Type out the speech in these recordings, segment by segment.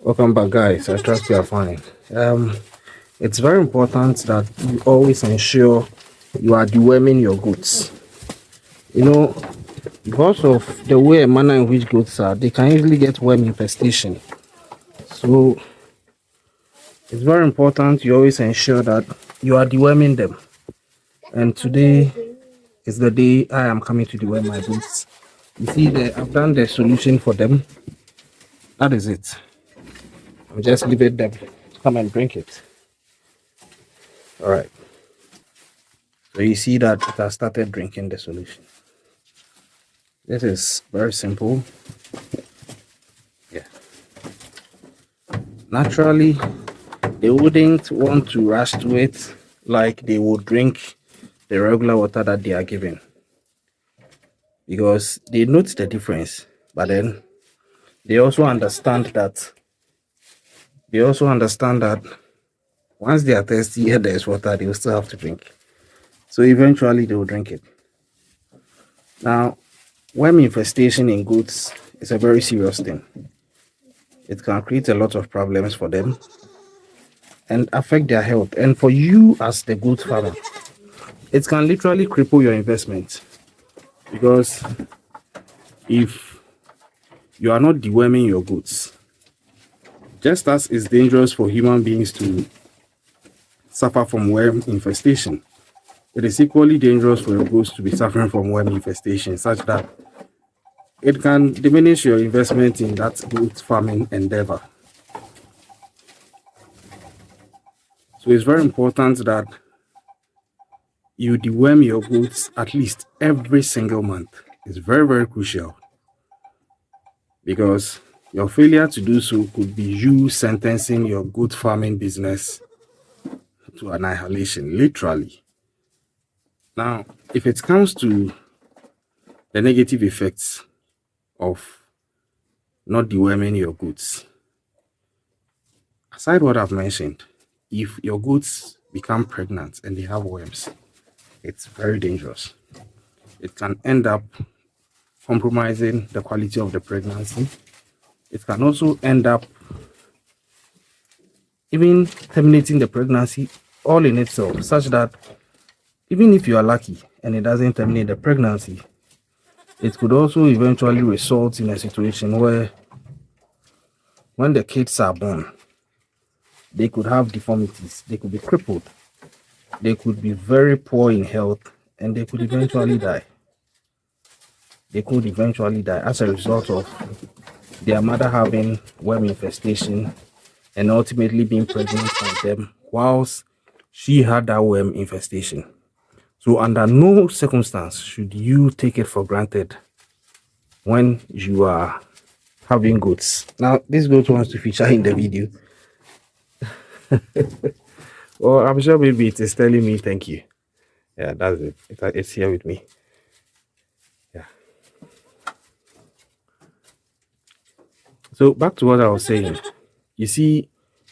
Welcome back, guys. I trust you are fine. It's very important that you always ensure you are deworming your goats. You know, because of the way and manner in which goats are, they can easily get worm infestation. So it's very important you always ensure that you are deworming them. And today is the day I am coming to deworm my goats. You see, I've done the solution for them. That is it. I'm just leaving them. Come and drink it. All right. So you see that it has started drinking the solution. This is very simple. Yeah. Naturally, they wouldn't want to rush to it like they would drink the regular water that they are given because they note the difference. But then they also understand that once they are thirsty and there's water, they will still have to drink. So eventually they will drink it. Now, worm infestation in goats is a very serious thing. It can create a lot of problems for them and affect their health. And for you as the goat farmer, it can literally cripple your investment because if you are not deworming your goats, just as it's dangerous for human beings to suffer from worm infestation, it is equally dangerous for your goats to be suffering from worm infestation, such that it can diminish your investment in that goat farming endeavor. So it's very important that you deworm your goats at least every single month. It's very, very crucial because your failure to do so could be you sentencing your goat farming business to annihilation, literally. Now, if it comes to the negative effects of not deworming your goats, aside what I've mentioned, if your goats become pregnant and they have worms, it's very dangerous. It can end up compromising the quality of the pregnancy. It can also end up even terminating the pregnancy all in itself, such that even if you are lucky and it doesn't terminate the pregnancy, it could also eventually result in a situation where when the kids are born, they could have deformities, they could be crippled, they could be very poor in health, and they could eventually die. They could eventually die as a result of their mother having worm infestation and ultimately being pregnant by them whilst she had that worm infestation. So under no circumstance should you take it for granted when you are having goats. Now, this goat wants to feature in the video. Well, I'm sure maybe it is telling me thank you. Yeah, that's it. It's here with me. Yeah. So back to what I was saying. You see,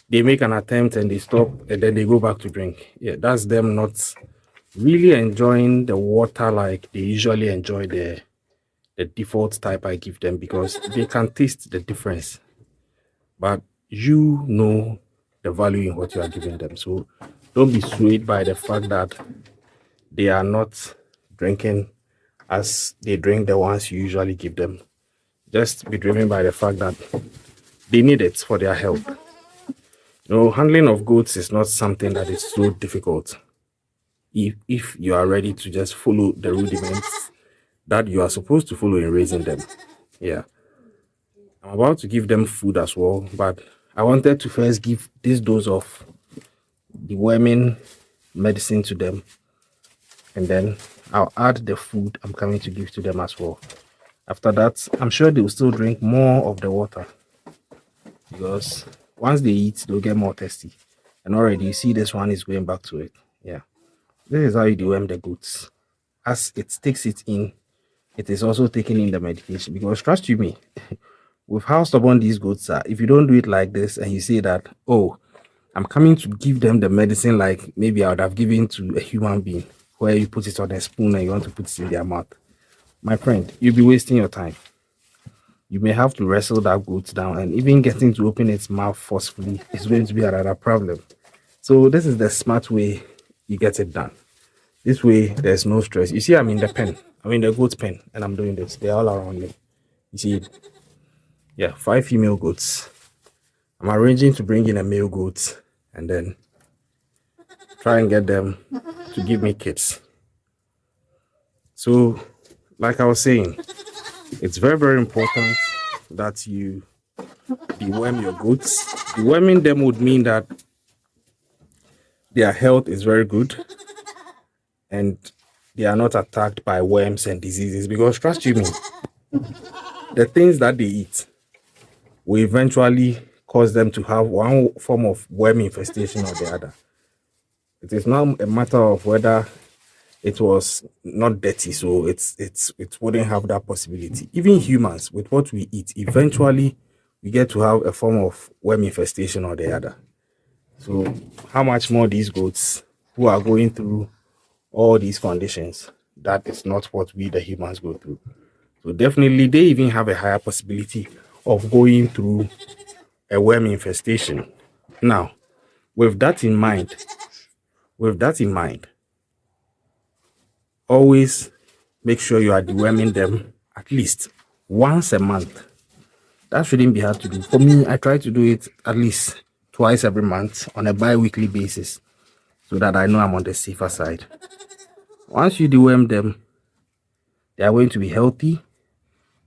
they make an attempt and they stop and then they go back to drink. Yeah, that's them not really enjoying the water like they usually enjoy the default type I give them, because they can taste the difference. But you know the value in what you are giving them. So don't be swayed by the fact that they are not drinking as they drink the ones you usually give them. Just be driven by the fact that they need it for their health. Handling of goats is not something that is so difficult if you are ready to just follow the rudiments that you are supposed to follow in raising them. Yeah. I'm about to give them food as well, but I wanted to first give this dose of deworming medicine to them, and then I'll add the food I'm coming to give to them as well. After that, I'm sure they will still drink more of the water because once they eat, they'll get more thirsty. And already you see this one is going back to it. Yeah. This is how you deworm the goats. As it takes it in, it is also taking in the medication, because trust you me, with how stubborn these goats are, if you don't do it like this and you say that, oh, I'm coming to give them the medicine like maybe I would have given to a human being, where you put it on a spoon and you want to put it in their mouth, my friend, you'll be wasting your time. you may have to wrestle that goat down, and even getting to open its mouth forcefully is going to be another problem. So this is the smart way you get it done. This way, there's no stress. You see, I'm in the pen. I'm in the goat pen, and I'm doing this. They're all around me. You see, yeah, 5 female goats. I'm arranging to bring in a male goat, and then try and get them to give me kids. So, like I was saying, it's very, very important that you deworm your goats. Deworming them would mean that their health is very good and they are not attacked by worms and diseases, because trust you me, the things that they eat will eventually cause them to have one form of worm infestation or the other. It is not a matter of whether it was not dirty, so it wouldn't have that possibility. Even humans, with what we eat, eventually we get to have a form of worm infestation or the other. So how much more these goats who are going through all these conditions? That is not what we the humans go through. So definitely they even have a higher possibility of going through a worm infestation. Now, with that in mind, always make sure you are deworming them at least once a month. That shouldn't be hard to do. For me, I try to do it at least twice every month on a bi-weekly basis, so that I know I'm on the safer side. Once you deworm them, they are going to be healthy,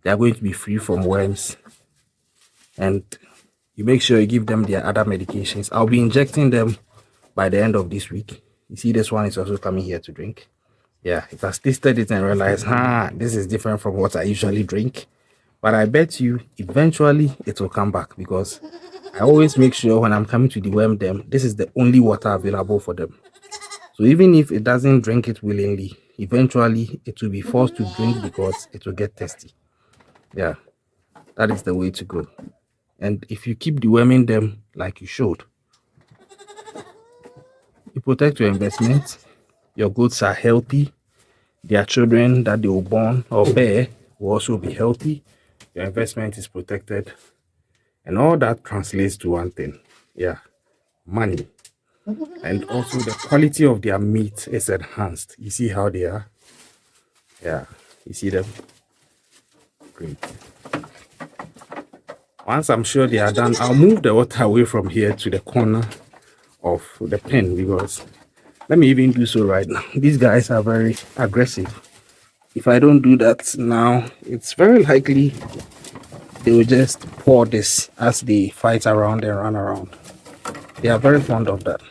they are going to be free from worms, and you make sure you give them their other medications. I'll be injecting them by the end of this week. You see, this one is also coming here to drink. Yeah, it has tasted it and realized, this is different from what I usually drink. But I bet you eventually it will come back, because I always make sure when I'm coming to deworm them, this is the only water available for them. So even if it doesn't drink it willingly, eventually it will be forced to drink because it will get thirsty. Yeah, that is the way to go. And if you keep deworming them like you should, you protect your investment. Your goats are healthy. Their children that they will born or bear will also be healthy. Your investment is protected. And all that translates to one thing. Yeah, money. And also the quality of their meat is enhanced. You see how they are? Yeah, you see them? Great. Once I'm sure they are done, I'll move the water away from here to the corner of the pen, because let me even do so right now. These guys are very aggressive. If I don't do that now, it's very likely they will just pour this as they fight around and run around. They are very fond of that.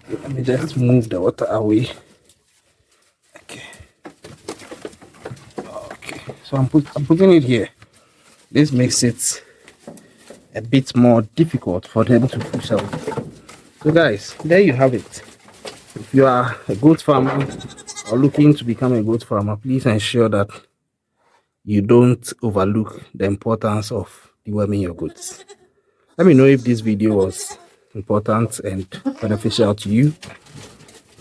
Let me just move the water away. Okay. So I'm putting it here. This makes it a bit more difficult for them to push out. So guys, there you have it. If you are a goat farmer or looking to become a goat farmer, please ensure that you don't overlook the importance of deworming your goats. Let me know if this video was important and beneficial to you.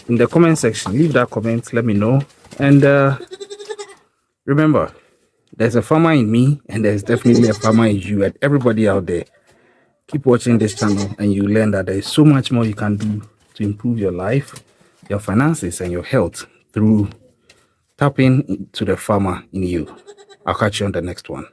In the comment section, leave that comment, let me know. And remember, there's a farmer in me, and there's definitely a farmer in you and everybody out there. Keep watching this channel and you learn that there is so much more you can do to improve your life, your finances, and your health through tapping into the farmer in you. I'll catch you on the next one.